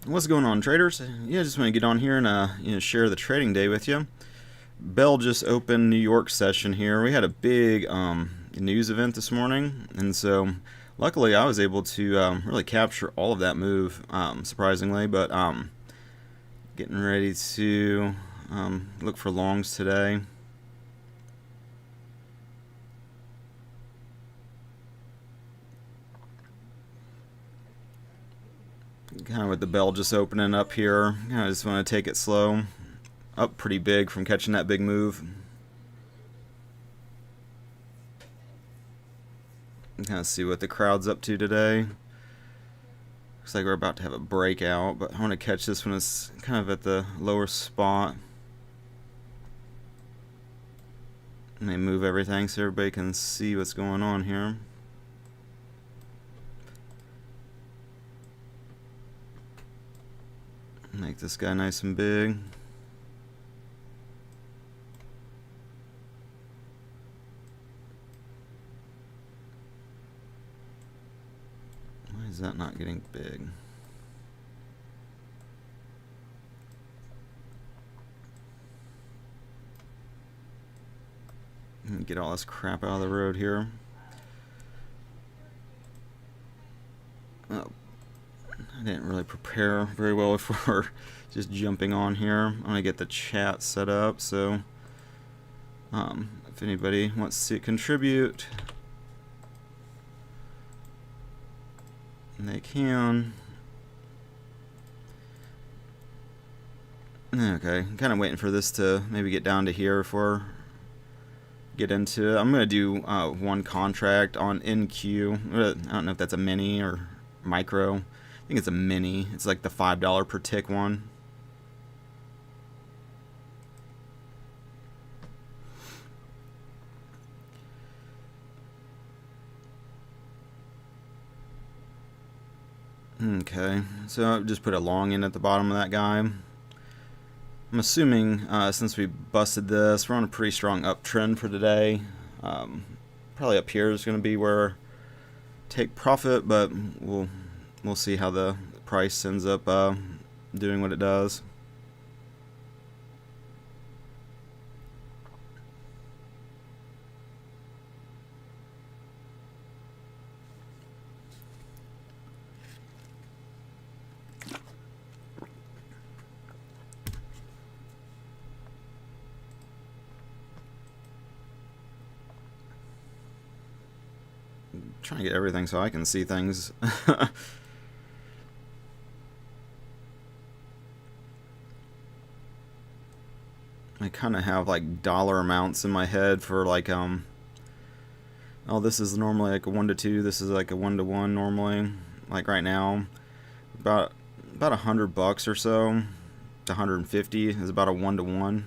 What's going on, traders? Yeah, just want to get on here and share the trading day with you. Bell just opened New York session here. We had a big news event this morning, and so luckily I was able to really capture all of that move, surprisingly. But getting ready to look for longs today. Kind of with the bell just opening up here, I just want to take it slow. Up pretty big from catching that big move. Kind of see what the crowd's up to today. Looks like we're about to have a breakout, but I want to catch this when it's kind of at the lower spot. And they move everything so everybody can see what's going on here. Make this guy nice and big. Why is that not getting big? Get all this crap out of the road here. Oh, I didn't really prepare very well before just jumping on here. I'm gonna get the chat set up, so if anybody wants to contribute, they can. Okay, I'm kind of waiting for this to maybe get down to here before get into it. I'm gonna do one contract on NQ. I don't know if that's a mini or micro. I think it's a mini. It's like the $5 per tick one. Okay, so I just put a long in at the bottom of that guy. I'm assuming since we busted this, we're on a pretty strong uptrend for today. Probably up here is going to be where take profit, but we'll see how the price ends up doing what it does. Trying to get everything so I can see things. I kind of have like dollar amounts in my head for like oh, this is normally like a 1 to 2, this is like a 1 to 1 normally. Like right now, about $100 or so to 150 is about a 1 to 1.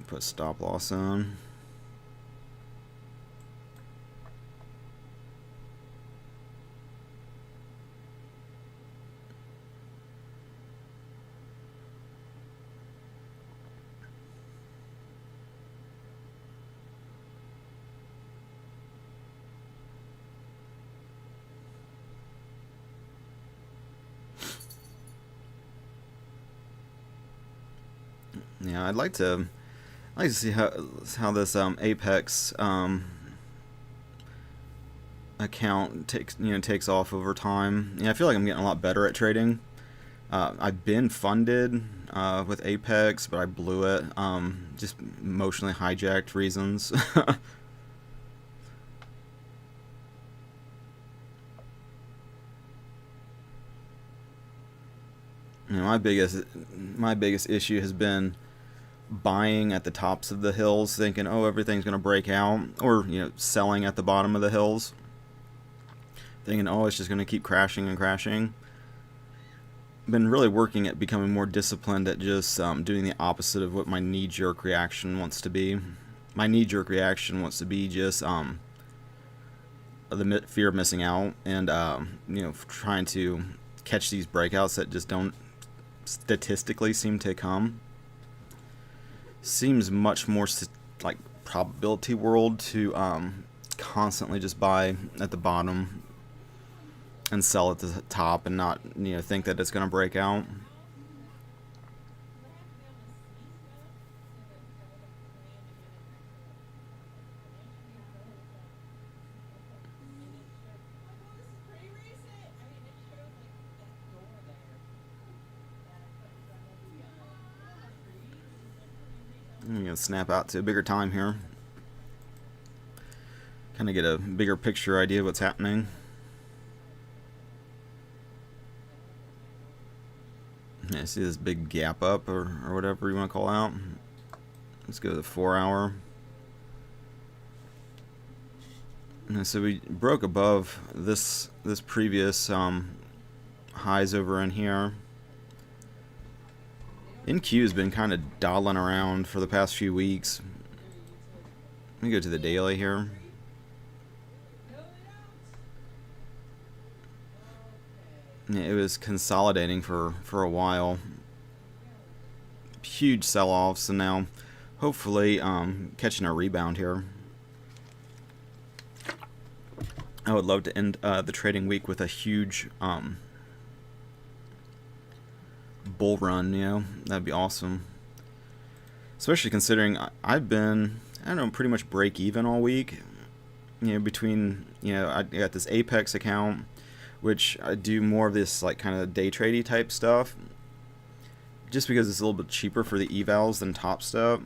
Put stop loss on. Yeah, I'd like to see how this Apex account takes off over time. Yeah, I feel like I'm getting a lot better at trading. I've been funded with Apex, but I blew it. Just emotionally hijacked reasons. My biggest issue has been buying at the tops of the hills, thinking, oh, everything's going to break out, or selling at the bottom of the hills, thinking, oh, it's just going to keep crashing and crashing. been really working at becoming more disciplined at just doing the opposite of what my knee-jerk reaction wants to be. My knee-jerk reaction wants to be just the fear of missing out, and trying to catch these breakouts that just don't statistically seem to come. Seems much more like probability world to constantly just buy at the bottom and sell at the top and not think that it's going to break out. I'm going to snap out to a bigger time here. Kind of get a bigger picture idea of what's happening. Yeah, see this big gap up or whatever you want to call out. Let's go to the 4 hour. And so we broke above this previous highs over in here. NQ has been kind of dawdling around for the past few weeks. Let me go to the daily here. Yeah, it was consolidating for a while. Huge sell-offs, and now hopefully catching a rebound here. I would love to end the trading week with a huge bull run, that'd be awesome. Especially considering I've been, pretty much break even all week. Between, I got this Apex account, which I do more of this like kind of day tradey type stuff, just because it's a little bit cheaper for the evals than Top Step.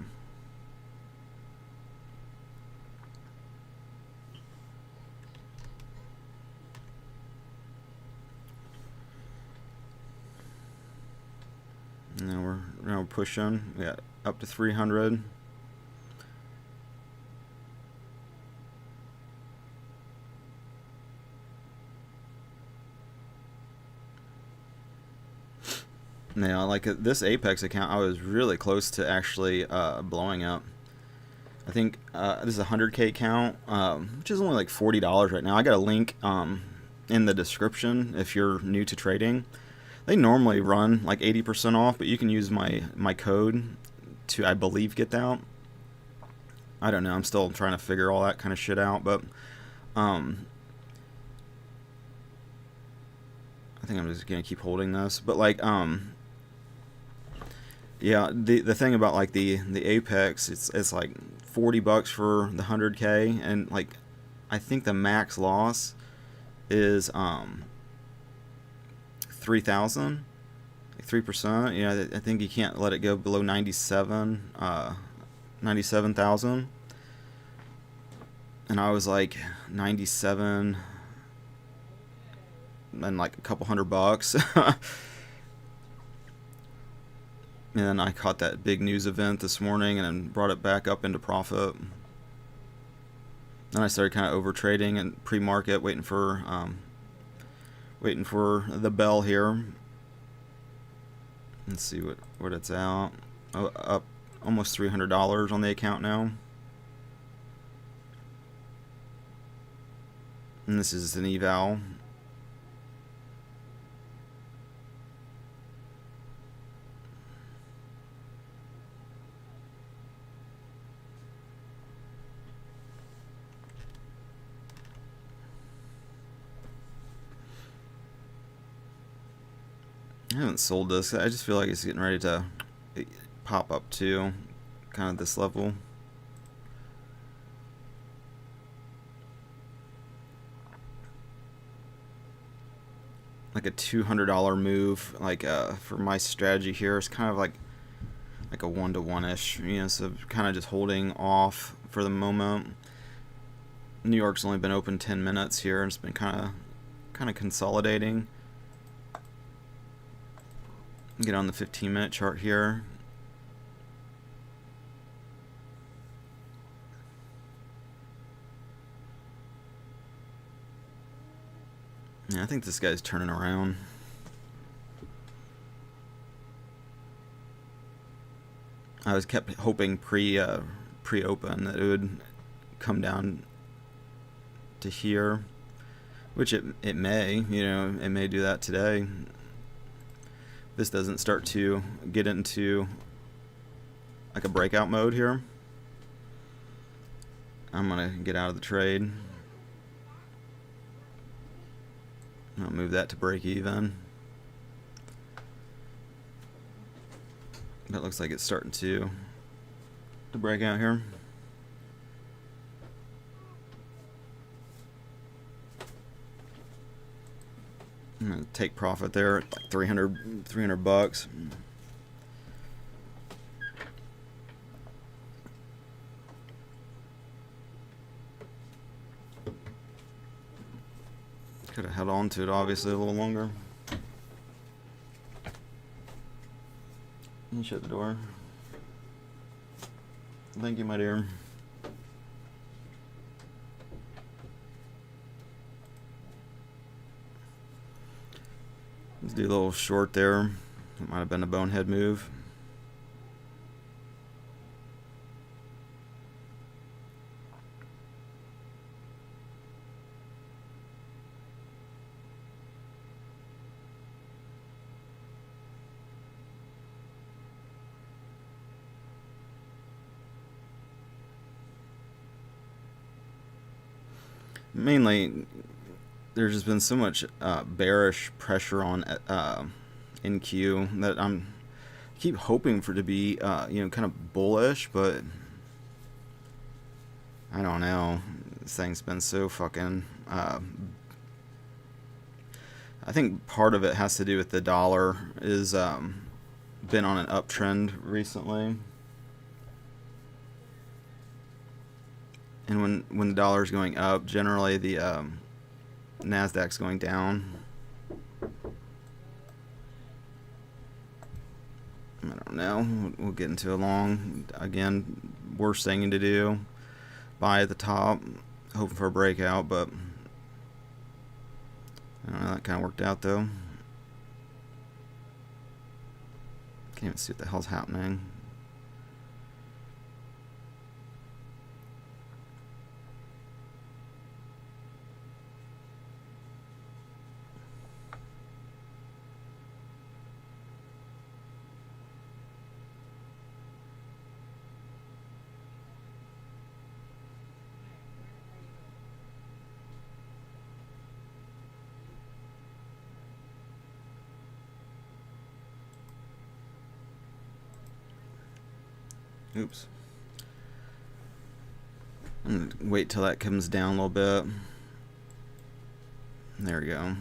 Now we're pushing. We got up to 300. Now, like this Apex account, I was really close to actually blowing up. I think this is a 100K account, which is only like $40 right now. I got a link in the description if you're new to trading. They normally run like 80% off, but you can use my code to, I believe, get that. I don't know. I'm still trying to figure all that kind of shit out, but I think I'm just gonna keep holding this. But like yeah, the thing about like the Apex, it's like $40 for the 100K, and like I think the max loss is 3,000, like 3%. I think you can't let it go below 97,000. And I was like 97 and like a couple $100. And then I caught that big news event this morning and then brought it back up into profit. Then I started kind of over trading and pre-market, waiting for the bell here. Let's see what it's out. Oh, up almost $300 on the account now. And this is an eval. I haven't sold this. I just feel like it's getting ready to pop up to kind of this level. Like a $200 move, like for my strategy here, is kind of like a 1-to-1-ish, so kind of just holding off for the moment. New York's only been open 10 minutes here, and it's been kind of consolidating. Get on the 15-minute chart here. Yeah, I think this guy's turning around. I was kept hoping pre-open that it would come down to here, which it may, it may do that today. This doesn't start to get into like a breakout mode here. I'm gonna get out of the trade. I'll move that to break even. That looks like it's starting to break out here. I'm gonna take profit there at like 300 bucks. Could have held on to it obviously a little longer. You shut the door. Thank you, my dear. Let's do a little short there. It might have been a bonehead move. Mainly, there's just been so much bearish pressure on NQ that I keep hoping for it to be kind of bullish, but I don't know. This thing's been so fucking. I think part of it has to do with the dollar is been on an uptrend recently. And when the dollar's going up, generally the Nasdaq's going down. I don't know. We'll get into a long, again, worst thing to do. Buy at the top, hoping for a breakout, but I don't know, that kind of worked out though. Can't even see what the hell's happening. Oops. I'm gonna wait till that comes down a little bit. There we go.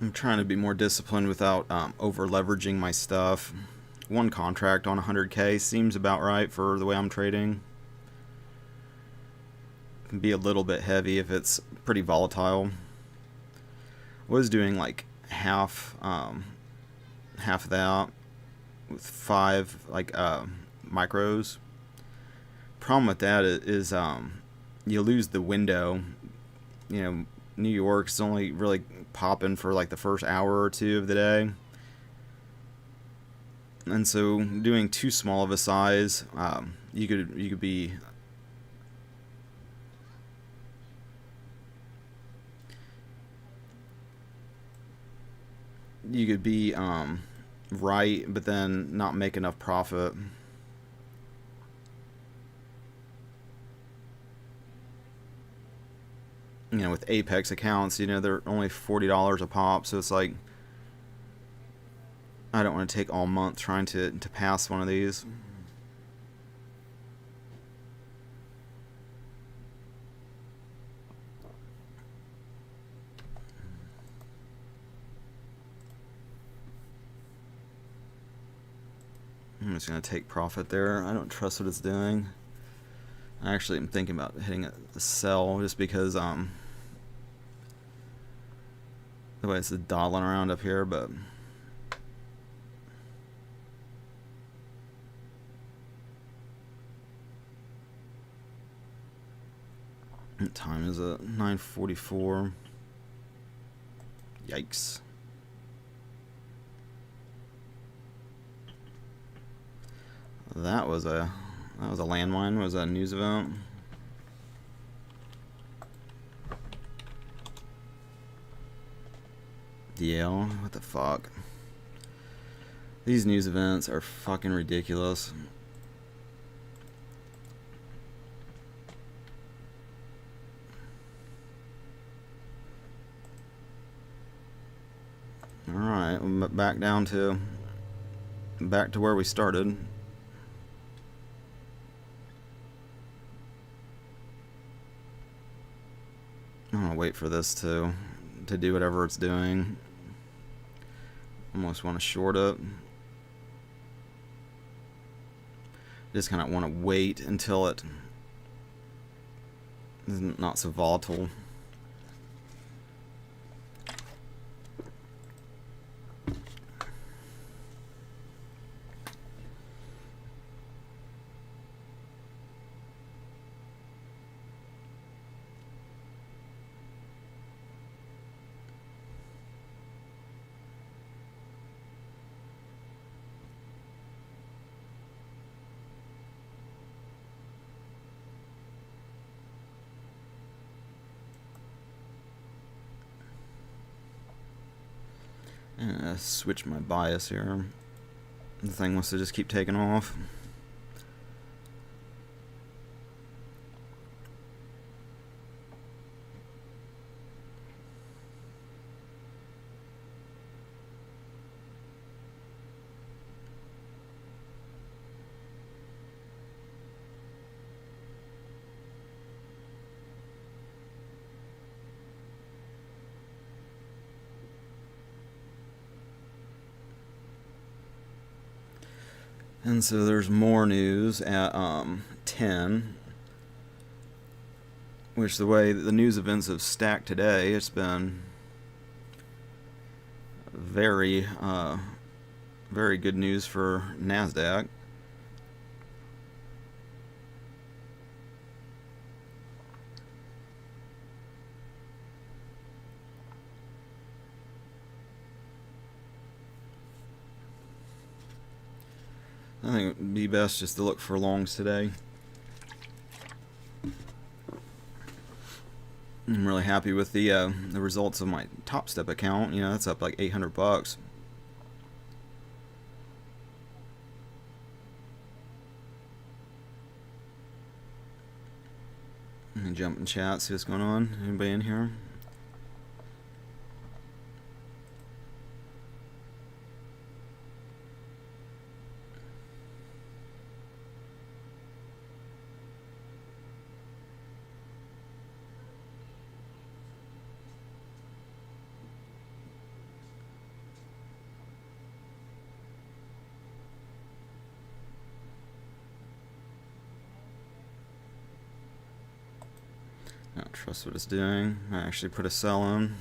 I'm trying to be more disciplined without over leveraging my stuff. One contract on 100K seems about right for the way I'm trading. Can be a little bit heavy if it's pretty volatile. I was doing like half of that with 5 like micros. Problem with that is you lose the window. New York's only really popping for like the first hour or two of the day, and so doing too small of a size, you could be right, but then not make enough profit. With Apex accounts, they're only $40 a pop, so it's like I don't want to take all month trying to pass one of these. I'm just going to take profit there. I don't trust what it's doing. I actually am thinking about hitting a sell just because the way it's dawdling around up here, but What time is it? 9:44. Yikes. That was a landmine. Was that a news event? Yeah, what the fuck? These news events are fucking ridiculous. Alright, back to where we started. I'm gonna wait for this to do whatever it's doing. Almost want to short it. Just kind of want to wait until it is not so volatile. Switch my bias here. The thing wants to just keep taking off. And so there's more news at 10, which the way the news events have stacked today, it's been very, very good news for Nasdaq. I think it would be best just to look for longs today. I'm really happy with the results of my Top Step account. You know, that's up like $800. Let me jump in chat, see what's going on. Anybody in here? I don't trust what it's doing. I actually put a sell in.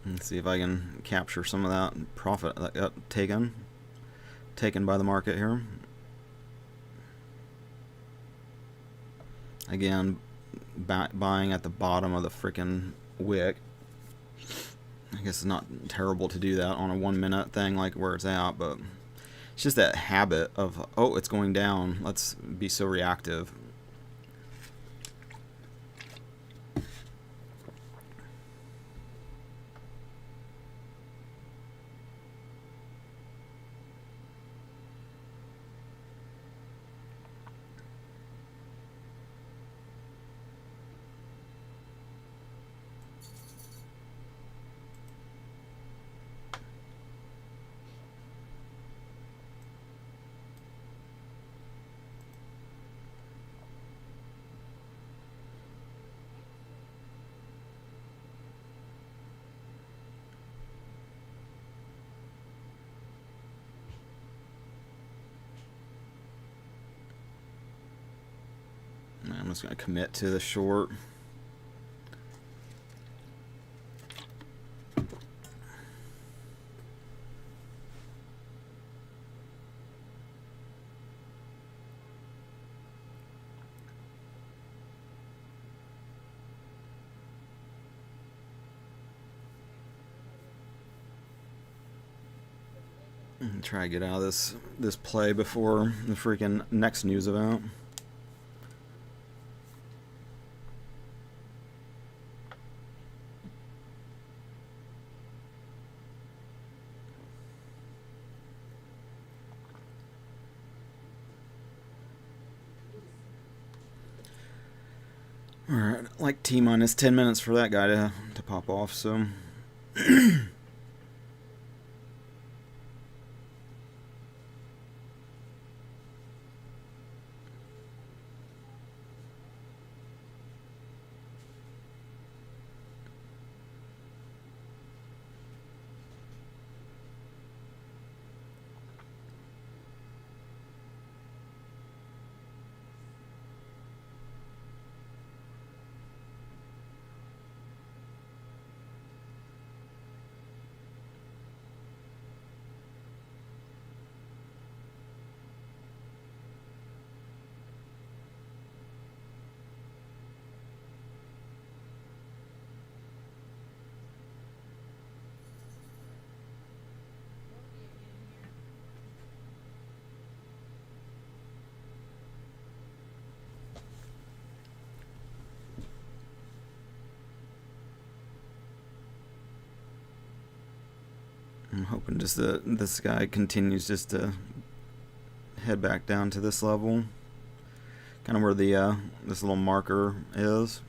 Let's see if I can capture some of that profit that got taken by the market here. Again, buying at the bottom of the freaking wick. I guess it's not terrible to do that on a 1 minute thing like where it's at, but it's just that habit of, oh, it's going down, let's be so reactive. I'm just going to commit to the short. Try to get out of this play before the freaking next news event. Alright, like T minus 10 minutes for that guy to pop off, so. I'm hoping just that this guy continues just to head back down to this level, kind of where the this little marker is.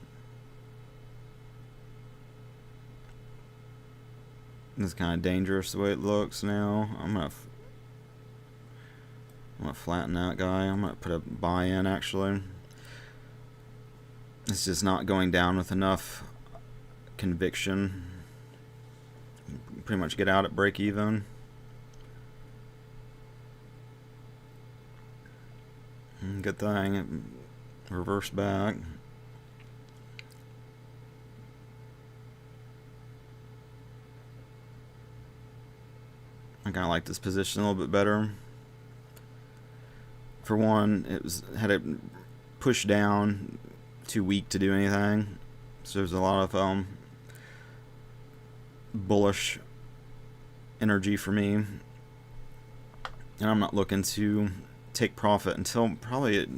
This is kind of dangerous the way it looks now. I'm gonna flatten that guy. I'm gonna put a buy in actually. It's just not going down with enough conviction. Pretty much get out at break even. Good thing it reversed back. I kind of like this position a little bit better. For one, had it pushed down, too weak to do anything. So there's a lot of bullish energy for me, and I'm not looking to take profit until probably it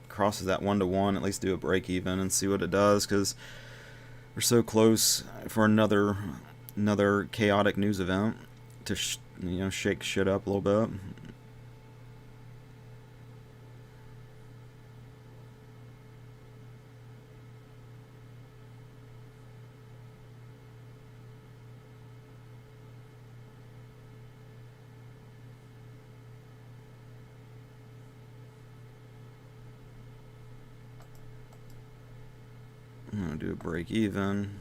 crosses that 1-to-1. At least do a break even and see what it does, because we're so close for another chaotic news event to shake shit up a little bit. I'm going to do a break even.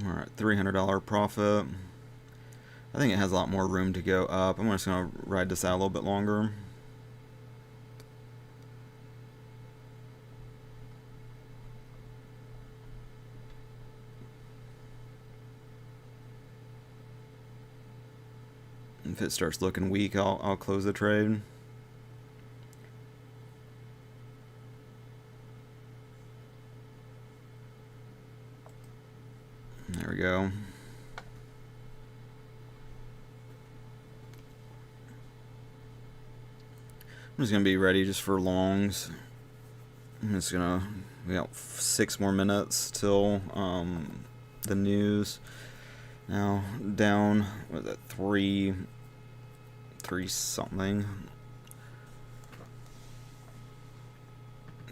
Alright, $300 profit. I think it has a lot more room to go up. I'm just going to ride this out a little bit longer. If it starts looking weak, I'll close the trade. There we go. I'm just gonna be ready just for longs. We got 6 more minutes till the news. Now down, what is that, 3 something.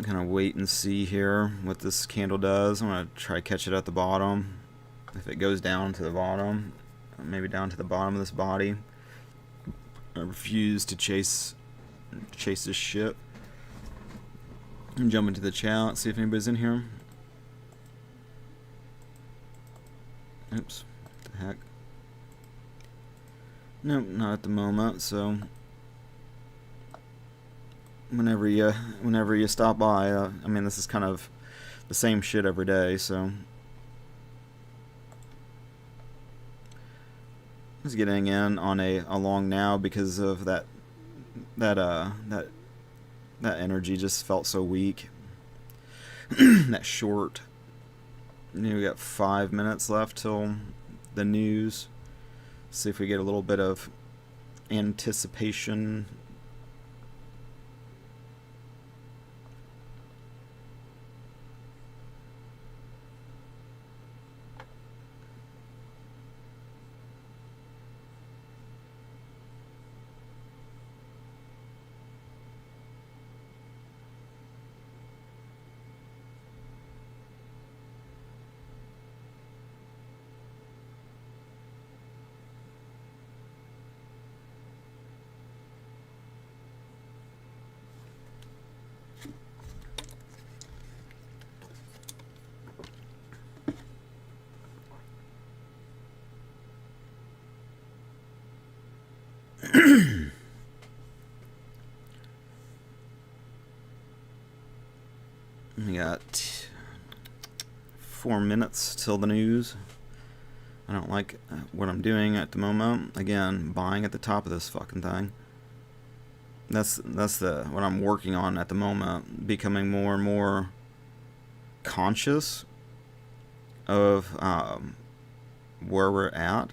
Kind of wait and see here what this candle does. I'm gonna try to catch it at the bottom. If it goes down to the bottom, maybe down to the bottom of this body. I refuse to chase this shit. Jump into the chat, see if anybody's in here. Oops, what the heck? Nope, not at the moment. So whenever you stop by, I mean, this is kind of the same shit every day. So just getting in on a long now because of that That energy just felt so weak. That short. We got 5 minutes left till the news. See if we get a little bit of anticipation. We got 4 minutes till the news. I don't like what I'm doing at the moment. Again, buying at the top of this fucking thing. That's what I'm working on at the moment. Becoming more and more conscious of where we're at.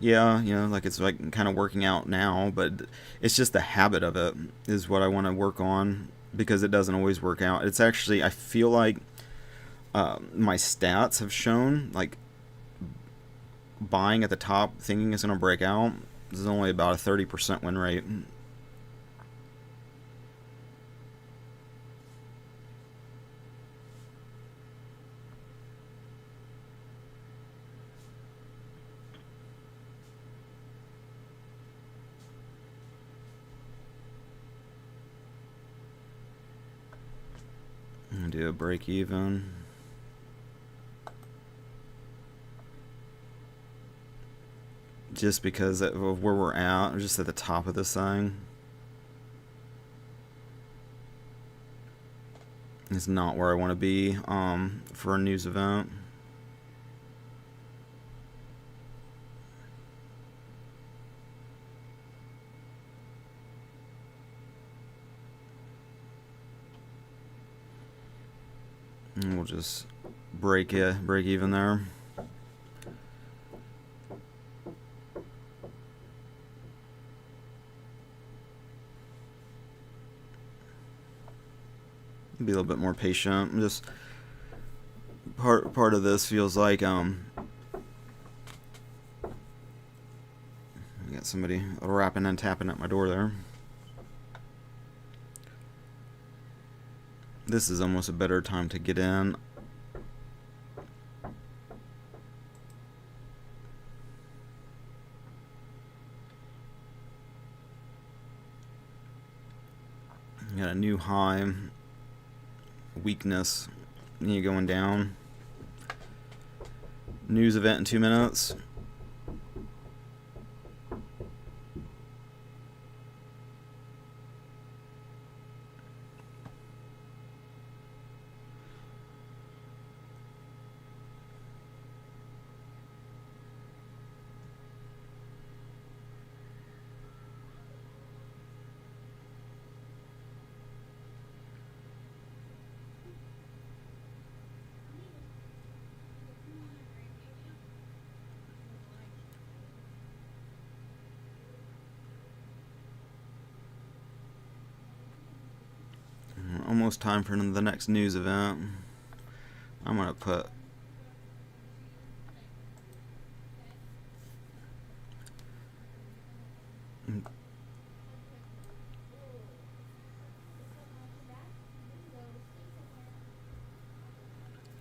Yeah, like it's like kind of working out now, but it's just the habit of it is what I want to work on, because it doesn't always work out. It's actually, I feel like my stats have shown, like, buying at the top, thinking it's going to break out, this is only about a 30% win rate. Do a break even. Just because of where we're at, we're just at the top of this thing. It's not where I want to be for a news event. And we'll just break even there. Be a little bit more patient. Just part of this feels like we got somebody rapping and tapping at my door there. This is almost a better time to get in. Got a new high. Weakness. You going down. News event in 2 minutes. Almost time for the next news event. I'm gonna put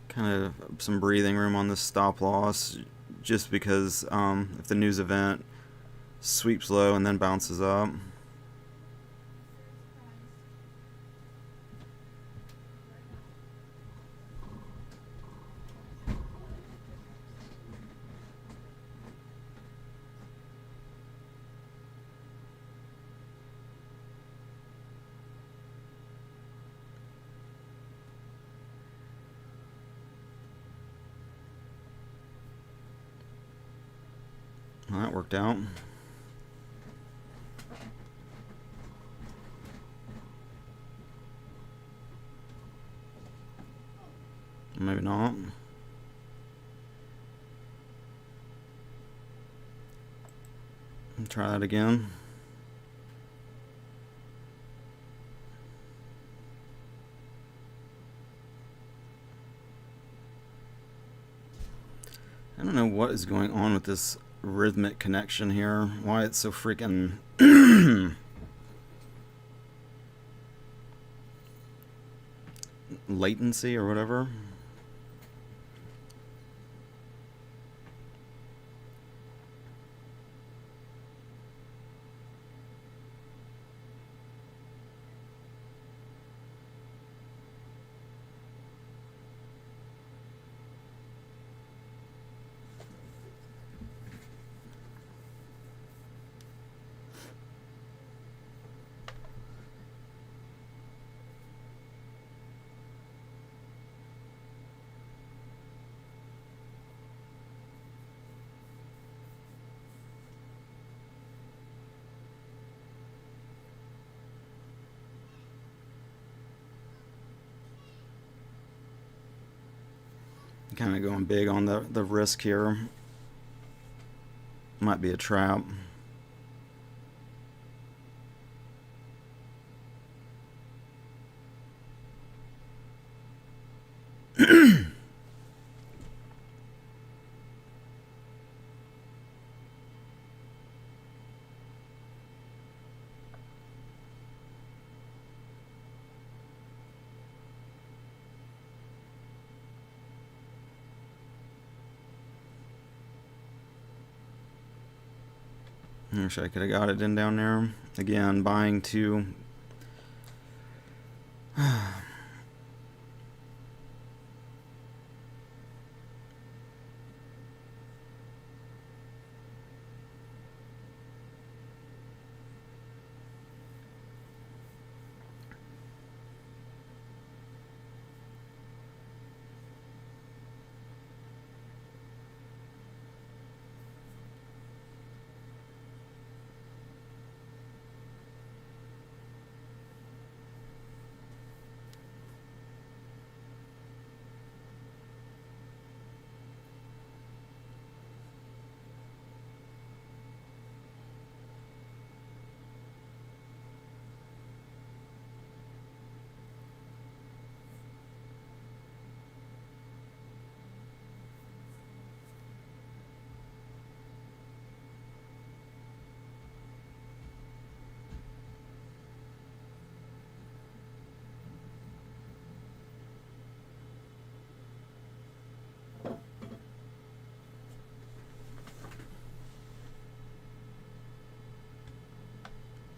kind of some breathing room on this stop loss, just because if the news event sweeps low and then bounces up. Well, that worked out. Try that again. I don't know what is going on with this rhythmic connection here. Why it's so freaking latency or whatever. Kind of going big on the risk here. Might be a trap. I wish I could have got it in down there. Again, buying two.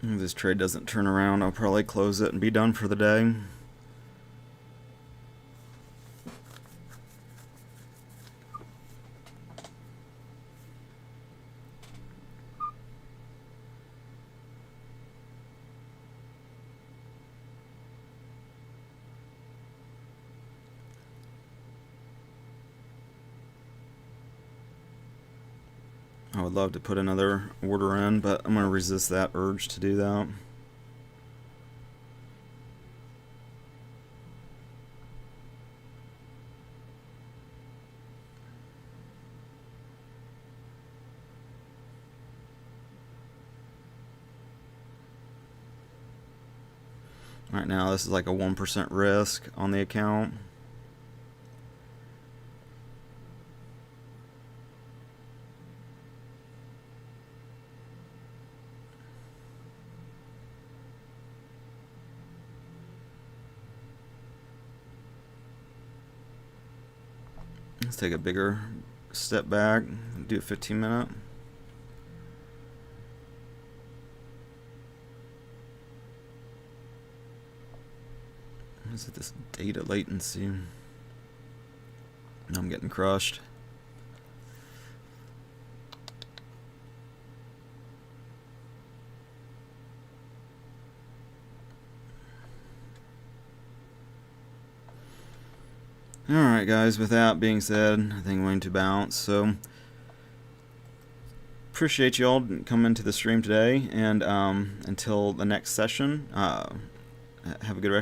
If this trade doesn't turn around, I'll probably close it and be done for the day. I would love to put another order in, but I'm going to resist that urge to do that. Right now, this is like a 1% risk on the account. Let's take a bigger step back, do a 15-minute. Is it this data latency? I'm getting crushed. Alright guys, with that being said, I think I'm going to bounce. So, appreciate you all coming to the stream today, and until the next session, have a good rest